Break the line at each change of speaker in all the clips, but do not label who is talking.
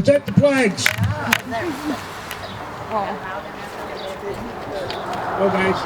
Present the flags. Go, guys.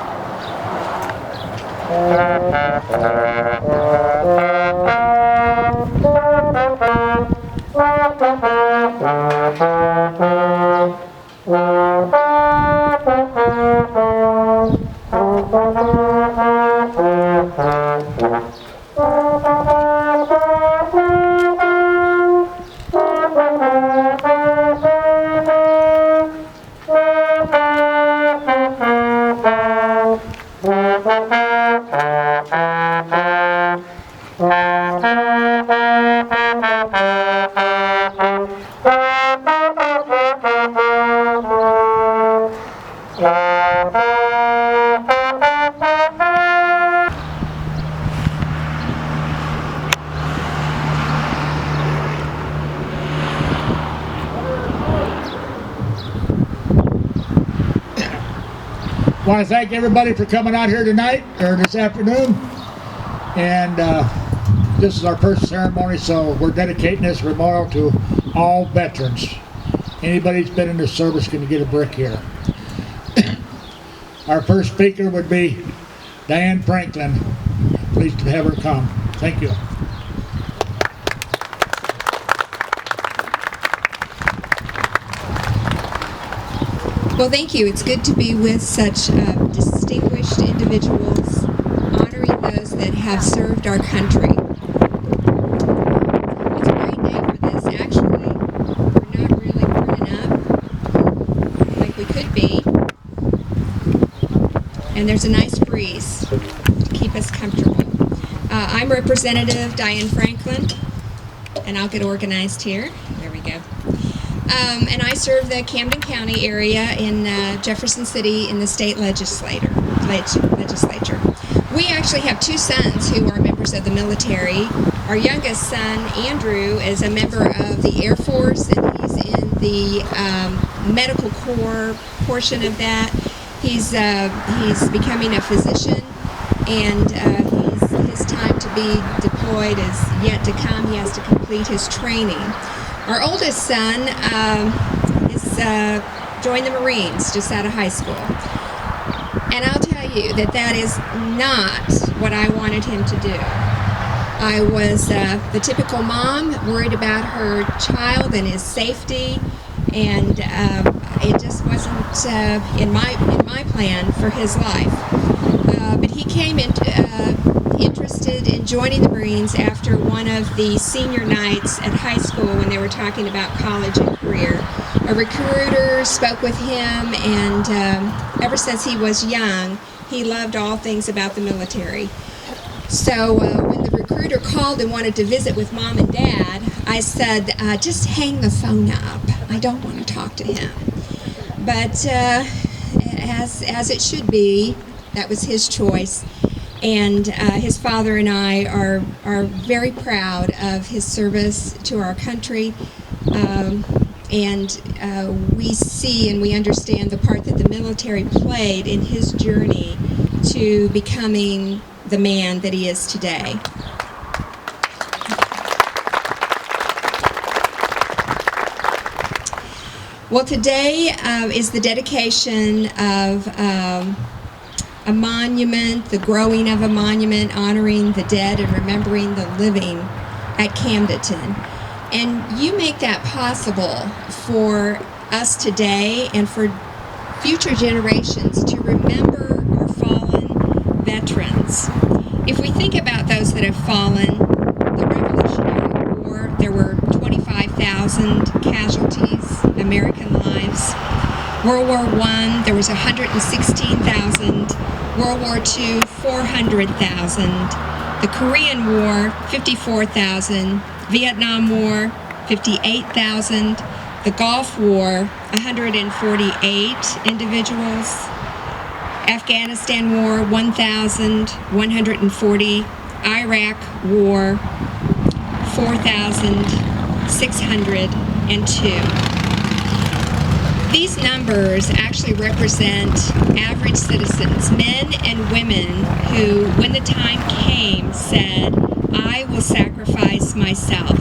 I want to thank everybody for coming out here tonight, or this afternoon. And this is our first ceremony, so we're dedicating this memorial to all veterans. Anybody that's been in the service can get a brick here. Our first speaker would be Diane Franklin. Pleased to have her come. Thank you.
Well, thank you. It's good to be with such distinguished individuals, honoring those that have served our country. It's a great day for this, actually. We're not really burning up like we could be. And there's a nice breeze to keep us comfortable. I'm Representative Diane Franklin, and I'll get organized here. There we go. And I serve the Camden County area in Jefferson City in the state legislature. We actually have two sons who are members of the military. Our youngest son, Andrew, is a member of the Air Force, and he's in the medical corps portion of that. He's becoming a physician, and his time to be deployed is yet to come. He has to complete his training. Our oldest son joined the Marines just out of high school. And I'll tell you that is not what I wanted him to do. I was the typical mom, worried about her child and his safety, and it just wasn't in my plan for his life. But he came interested in joining the Marines after one of the senior nights at high school when they were talking about college and career. A recruiter spoke with him, and ever since he was young, he loved all things about the military. So when the recruiter called and wanted to visit with Mom and Dad, I said, just hang the phone up. I don't want to talk to him. But as it should be, that was his choice. And his father and I are very proud of his service to our country. And we see and we understand the part that the military played in his journey to becoming the man that he is today. Well, today is the dedication of a monument, the growing of a monument honoring the dead and remembering the living at Camdneton. And you make that possible for us today and for future generations to remember our fallen veterans. If we think about those that have fallen, the Revolutionary War, there were 25,000 casualties, American lives. World War I, there was 116,000. World War II, 400,000. The Korean War, 54,000. Vietnam War, 58,000. The Gulf War, 148 individuals. Afghanistan War, 1,140. Iraq War, 4,602. These numbers actually represent average citizens, men and women who, when the time came, said, I will sacrifice myself.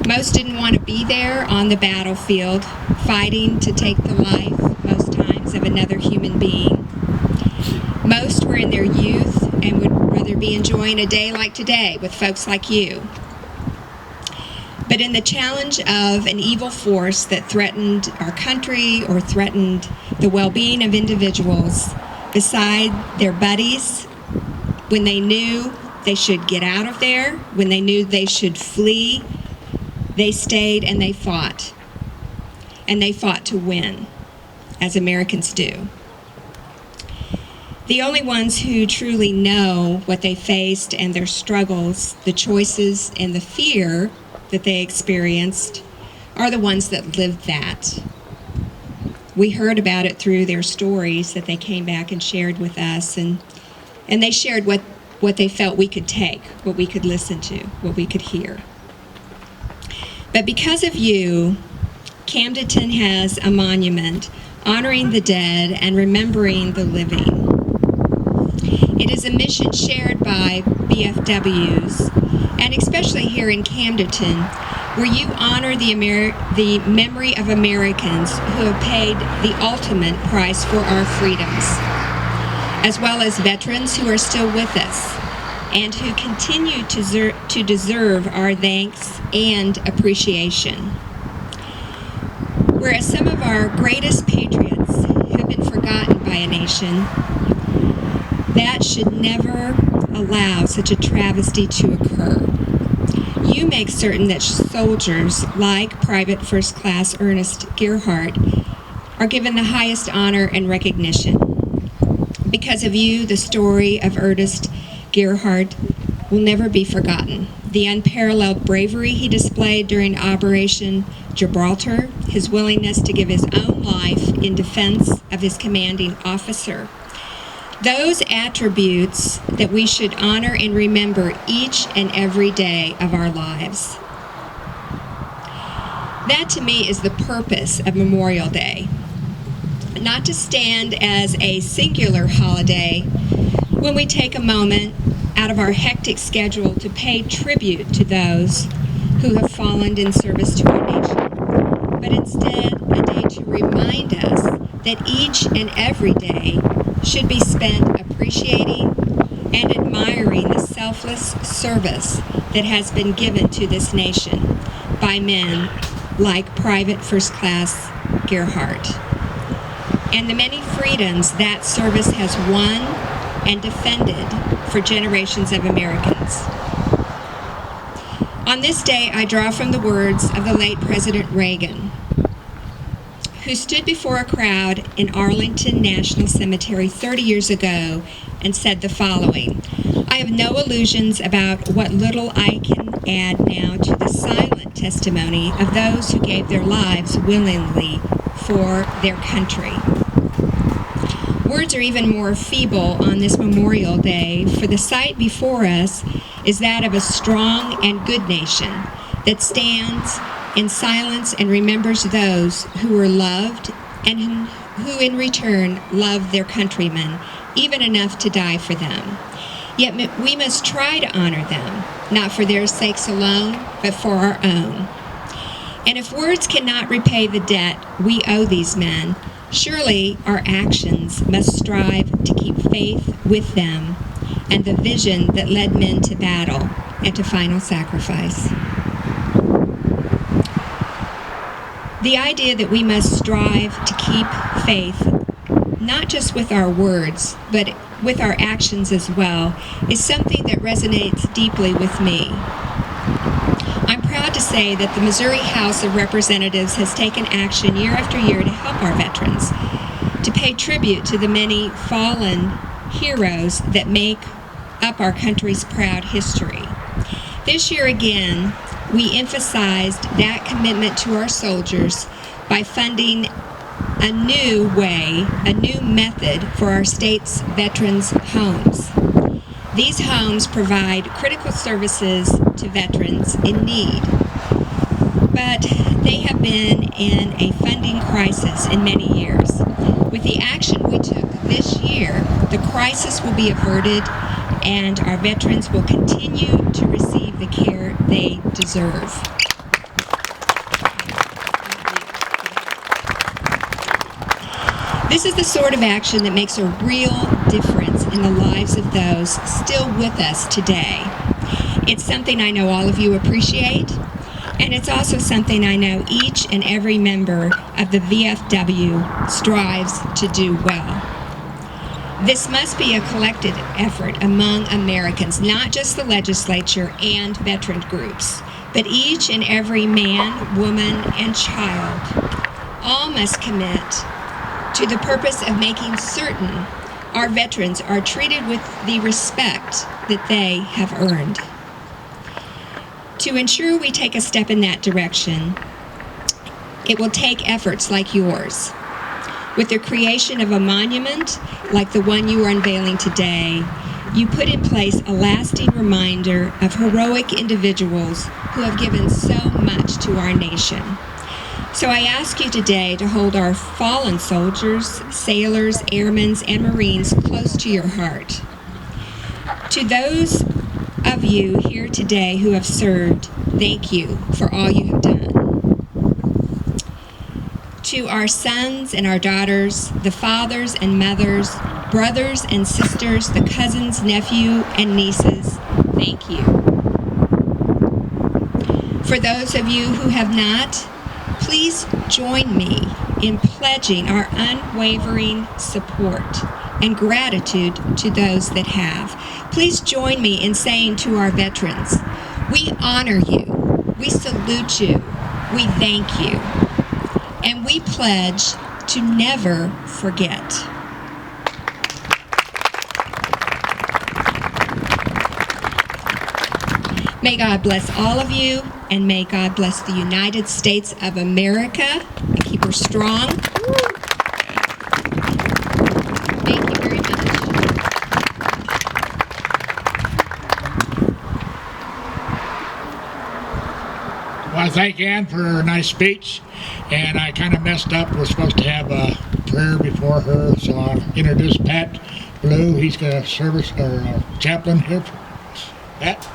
Most didn't want to be there on the battlefield, fighting to take the life, most times, of another human being. Most were in their youth and would rather be enjoying a day like today with folks like you. But in the challenge of an evil force that threatened our country or threatened the well-being of individuals, beside their buddies, when they knew they should get out of there, when they knew they should flee, they stayed and they fought. And they fought to win, as Americans do. The only ones who truly know what they faced and their struggles, the choices and the fear that they experienced, are the ones that lived that. We heard about it through their stories that they came back and shared with us, and they shared what they felt we could take, what we could listen to, what we could hear. But because of you, Camdneton has a monument honoring the dead and remembering the living. It is a mission shared by BFWs, and especially here in Camdneton, where you honor the memory of Americans who have paid the ultimate price for our freedoms, as well as veterans who are still with us and who continue to deserve our thanks and appreciation. Whereas some of our greatest patriots have been forgotten by a nation, that should never allow such a travesty to occur. You make certain that soldiers like Private First Class Ernest Gerhardt are given the highest honor and recognition. Because of you, the story of Ernest Gerhardt will never be forgotten. The unparalleled bravery he displayed during Operation Gibraltar, his willingness to give his own life in defense of his commanding officer. Those attributes that we should honor and remember each and every day of our lives. That to me is the purpose of Memorial Day. Not to stand as a singular holiday when we take a moment out of our hectic schedule to pay tribute to those who have fallen in service to our nation, but instead a day to remind us that each and every day should be spent appreciating and admiring the selfless service that has been given to this nation by men like Private First Class Gerhardt, and the many freedoms that service has won and defended for generations of Americans. On this day, I draw from the words of the late President Reagan, who stood before a crowd in Arlington National Cemetery 30 years ago and said the following: "I have no illusions about what little I can add now to the silent testimony of those who gave their lives willingly for their country." Words are even more feeble on this Memorial Day, for the sight before us is that of a strong and good nation that stands in silence and remembers those who were loved and who in return loved their countrymen, even enough to die for them. Yet we must try to honor them, not for their sakes alone, but for our own. And if words cannot repay the debt we owe these men, surely our actions must strive to keep faith with them and the vision that led men to battle and to final sacrifice. The idea that we must strive to keep faith, not just with our words, but with our actions as well, is something that resonates deeply with me. I'm proud to say that the Missouri House of Representatives has taken action year after year to help our veterans, to pay tribute to the many fallen heroes that make up our country's proud history. This year again, we emphasized that commitment to our soldiers by funding a new way, a new method for our state's veterans' homes. These homes provide critical services to veterans in need, but they have been in a funding crisis in many years. With the action we took this year, the crisis will be averted and our veterans will continue to receive the care they deserve. This is the sort of action that makes a real difference in the lives of those still with us today. It's something I know all of you appreciate, and it's also something I know each and every member of the VFW strives to do well. This must be a collective effort among Americans, not just the legislature and veteran groups, but each and every man, woman, and child. All must commit to the purpose of making certain our veterans are treated with the respect that they have earned. To ensure we take a step in that direction, it will take efforts like yours. With the creation of a monument like the one you are unveiling today, you put in place a lasting reminder of heroic individuals who have given so much to our nation. So I ask you today to hold our fallen soldiers, sailors, airmen, and Marines close to your heart. To those of you here today who have served, thank you for all you have done. To our sons and our daughters, the fathers and mothers, brothers and sisters, the cousins, nephew, and nieces, thank you. For those of you who have not, please join me in pledging our unwavering support and gratitude to those that have. Please join me in saying to our veterans, we honor you, we salute you, we thank you, and we pledge to never forget. May God bless all of you, and may God bless the United States of America and keep her strong. Thank you very much.
Well, I thank Ann for her nice speech, and I kind of messed up. We're supposed to have a prayer before her, so I'll introduce Pat Blue. He's got a service or chaplain here. Pat.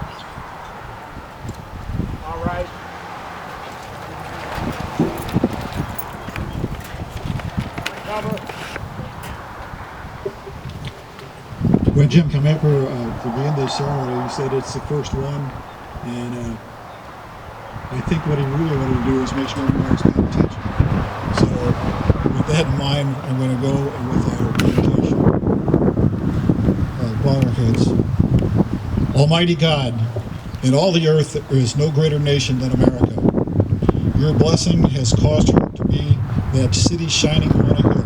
All right.
When Jim came up here to begin this ceremony, he said it's the first one, and I think what he really wanted to do is make sure everyone's paying attention. So, with that in mind, I'm going to go with our dedication. Bow our heads. Almighty God, in all the earth there is no greater nation than America. Your blessing has caused her to be that city shining on a hill.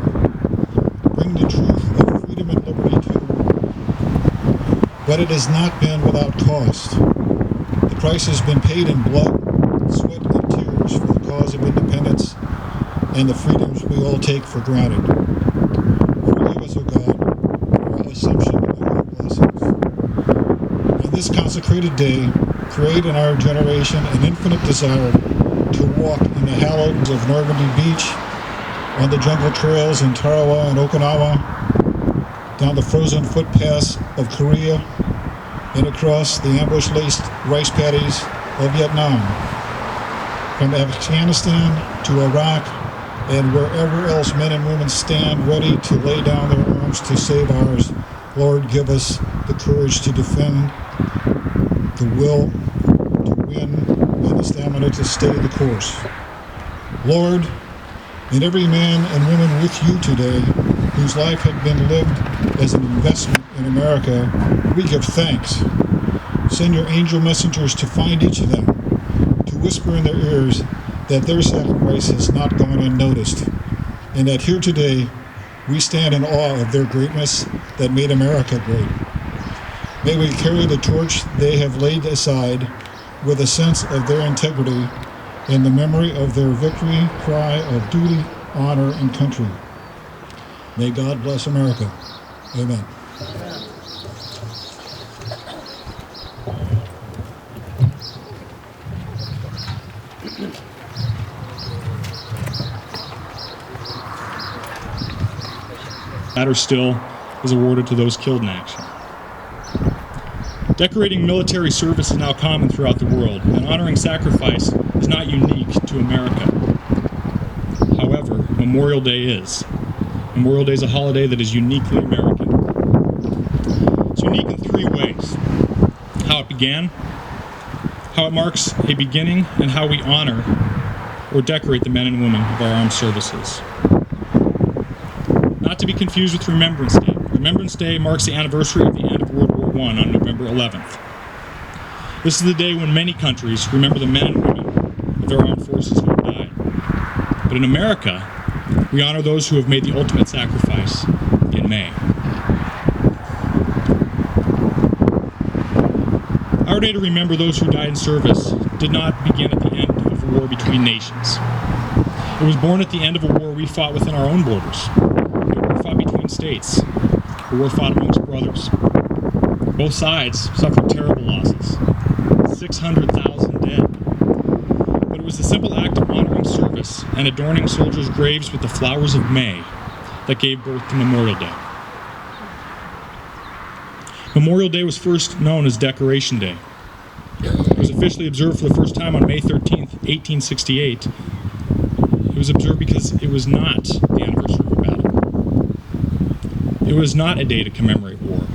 Bring the truth of freedom and liberty to the world. But it has not been without cost. The price has been paid in blood, sweat, and tears for the cause of independence and the freedoms we all take for granted. Forgive us, O God, for our assumption of your blessings. On this consecrated day, create in our generation an infinite desire to walk in the hallows of Normandy Beach, on the jungle trails in Tarawa and Okinawa, down the frozen footpaths of Korea, and across the ambush-laced rice paddies of Vietnam. From Afghanistan to Iraq and wherever else men and women stand ready to lay down their arms to save ours, Lord, give us the courage to defend, the will to win, and the stamina to stay the course. Lord, and every man and woman with you today whose life had been lived as an investment in America, we give thanks. Send your angel messengers to find each of them, to whisper in their ears that their sacrifice has not gone unnoticed, and that here today we stand in awe of their greatness that made America great. May we carry the torch they have laid aside with a sense of their integrity and the memory of their victory cry of duty, honor, and country. May God bless America. Amen.
Matter still is awarded to those killed in action. Decorating military service is now common throughout the world, and honoring sacrifice is not unique to America. However, Memorial Day is. Memorial Day is a holiday that is uniquely American. It's unique in three ways: how it began, how it marks a beginning, and how we honor or decorate the men and women of our armed services. Not to be confused with Remembrance Day. Remembrance Day marks the anniversary of the end of World War I on November 11th. This is the day when many countries remember the men and women of their armed forces who have died. But in America, we honor those who have made the ultimate sacrifice in May. Our day to remember those who died in service did not begin at the end of a war between nations. It was born at the end of a war we fought within our own borders. A war fought between states. A war fought amongst brothers. Both sides suffered terrible losses. 600,000 dead. But it was the simple act of honoring service and adorning soldiers' graves with the flowers of May that gave birth to Memorial Day. Memorial Day was first known as Decoration Day. It was officially observed for the first time on May 13th, 1868. It was observed because it was not the anniversary of a battle. It was not a day to commemorate war.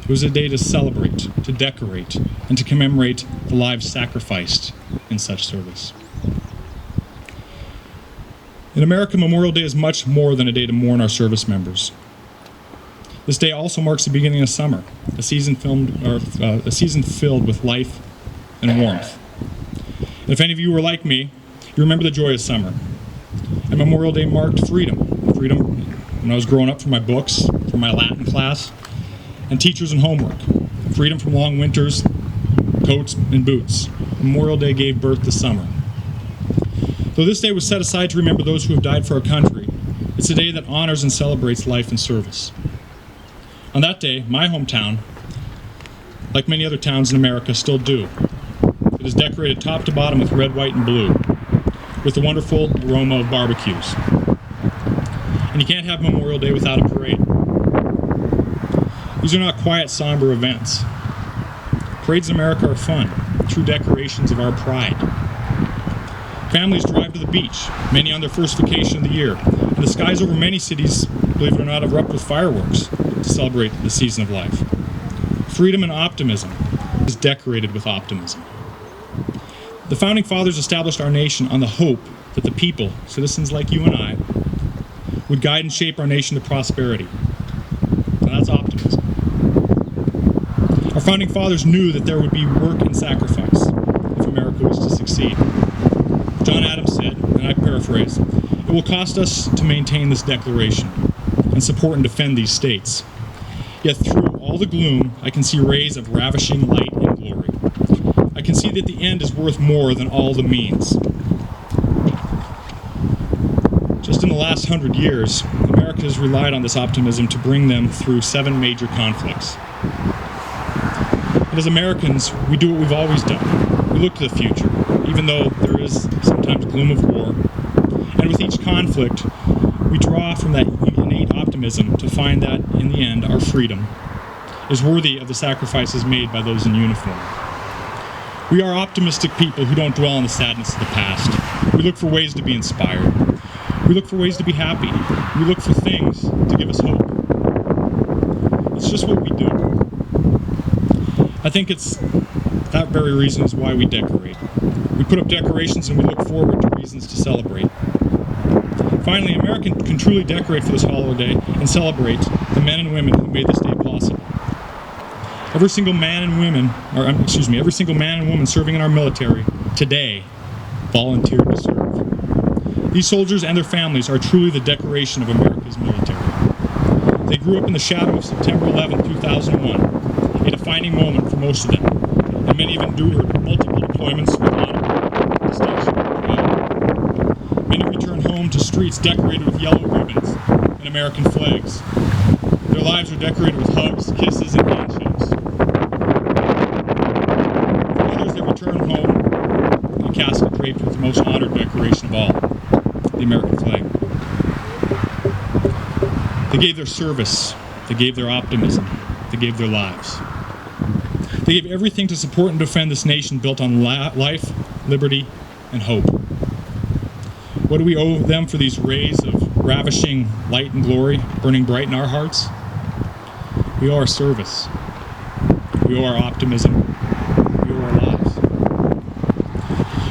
It was a day to celebrate, to decorate, and to commemorate the lives sacrificed in such service. In America, Memorial Day is much more than a day to mourn our service members. This day also marks the beginning of summer, a season filled with life and warmth. And if any of you were like me, you remember the joy of summer. And Memorial Day marked freedom. Freedom when I was growing up from my books, from my Latin class, and teachers and homework. Freedom from long winters, coats and boots. Memorial Day gave birth to summer. Though this day was set aside to remember those who have died for our country, it's a day that honors and celebrates life and service. On that day, my hometown, like many other towns in America, still do. It is decorated top to bottom with red, white, and blue, with the wonderful aroma of barbecues. And you can't have Memorial Day without a parade. These are not quiet, somber events. Parades in America are fun, true decorations of our pride. Families drive to the beach, many on their first vacation of the year, and the skies over many cities, believe it or not, erupt with fireworks to celebrate the season of life. Freedom and optimism is decorated with optimism. The Founding Fathers established our nation on the hope that the people, citizens like you and I, would guide and shape our nation to prosperity. And that's optimism. Our Founding Fathers knew that there would be work and sacrifice if America was to succeed. John Adams said, and I paraphrase, "It will cost us to maintain this declaration and support and defend these states. Yet through all the gloom, I can see rays of ravishing light and glory. I can see that the end is worth more than all the means." Just in the last 100 years, America has relied on this optimism to bring them through 7 major conflicts. And as Americans, we do what we've always done. We look to the future, even though there is sometimes gloom of war. And with each conflict, we draw from that innate optimism to find that, in the end, our freedom is worthy of the sacrifices made by those in uniform. We are optimistic people who don't dwell on the sadness of the past. We look for ways to be inspired. We look for ways to be happy. We look for things to give us hope. It's just what we do. I think it's that very reason is why we decorate. We put up decorations and we look forward to reasons to celebrate. Finally, America can truly decorate for this holiday and celebrate the men and women who made this day possible. Every single man and woman serving in our military today volunteered to serve. These soldiers and their families are truly the decoration of America's military. They grew up in the shadow of September 11, 2001, a defining moment for most of them, and many have endured multiple deployments with honor, distinction, and pride. Many return home to streets decorated with yellow ribbons and American flags. Their lives are decorated with hugs, kisses, and handshakes. For others, they return home in a casket draped with the most honored decoration of all, the American flag. They gave their service, they gave their optimism, they gave their lives. They gave everything to support and defend this nation built on life, liberty, and hope. What do we owe them for these rays of ravishing light and glory burning bright in our hearts? We owe our service. We owe our optimism. We owe our lives.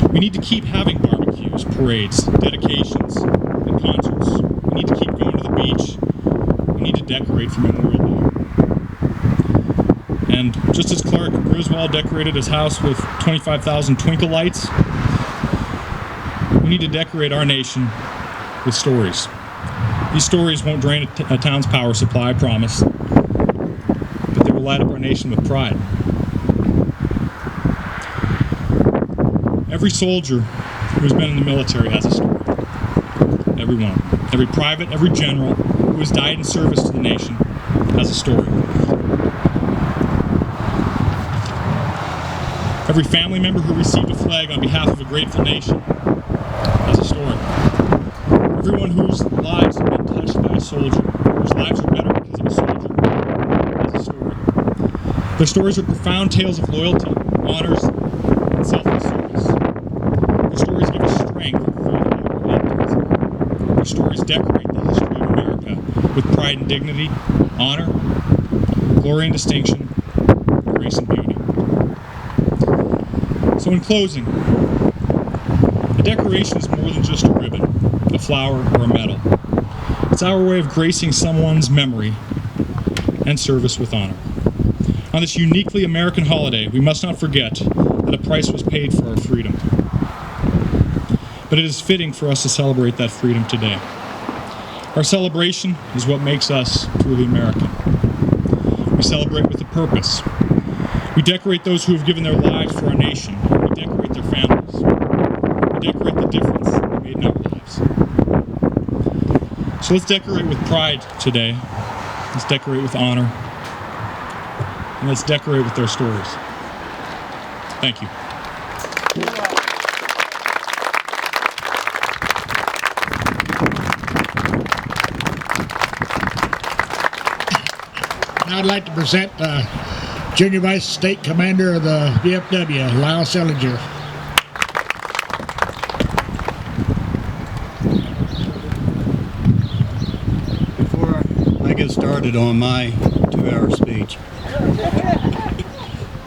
We need to keep having barbecues, parades, dedications, and concerts. We need to keep going to the beach. We need to decorate for Memorial Day. And just as Clark Griswold decorated his house with 25,000 twinkle lights, we need to decorate our nation with stories. These stories won't drain a town's power supply, I promise, but they will light up our nation with pride. Every soldier who's been in the military has a story. Every one. Every private, every general who has died in service to the nation has a story. Every family member who received a flag on behalf of a grateful nation has a story. Everyone whose lives have been touched by a soldier, whose lives are better because of a soldier, has a story. Their stories are profound tales of loyalty, honors, and selfless service. Their stories give us strength through the optimism. Their stories decorate the history of America with pride and dignity, honor, glory and distinction, grace and beauty. So in closing, a decoration is more than just a ribbon, a flower, or a medal. It's our way of gracing someone's memory and service with honor. On this uniquely American holiday, we must not forget that a price was paid for our freedom. But it is fitting for us to celebrate that freedom today. Our celebration is what makes us truly American. We celebrate with a purpose. We decorate those who have given their lives for our nation. We decorate their families. We decorate the difference they made in our lives. So let's decorate with pride today. Let's decorate with honor. And let's decorate with their stories. Thank you.
Now I'd like to present Junior Vice State Commander of the VFW, Lyle Sellinger.
Before I get started on my 2-hour speech,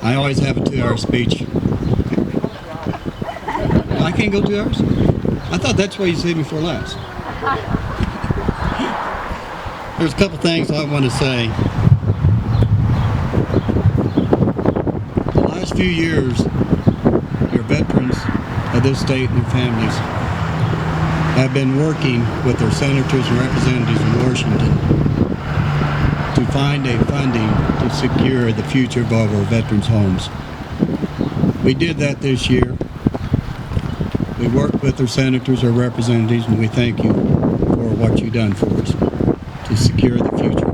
I always have a 2-hour speech. I can't go 2 hours? I thought that's why you saved me for last. There's a couple things I want to say. The last few years, your veterans of this state and their families have been working with their senators and representatives in Washington to find a funding to secure the future of all our veterans' homes. We did that this year. We worked with our senators, our representatives, and we thank you for what you've done for us to secure the future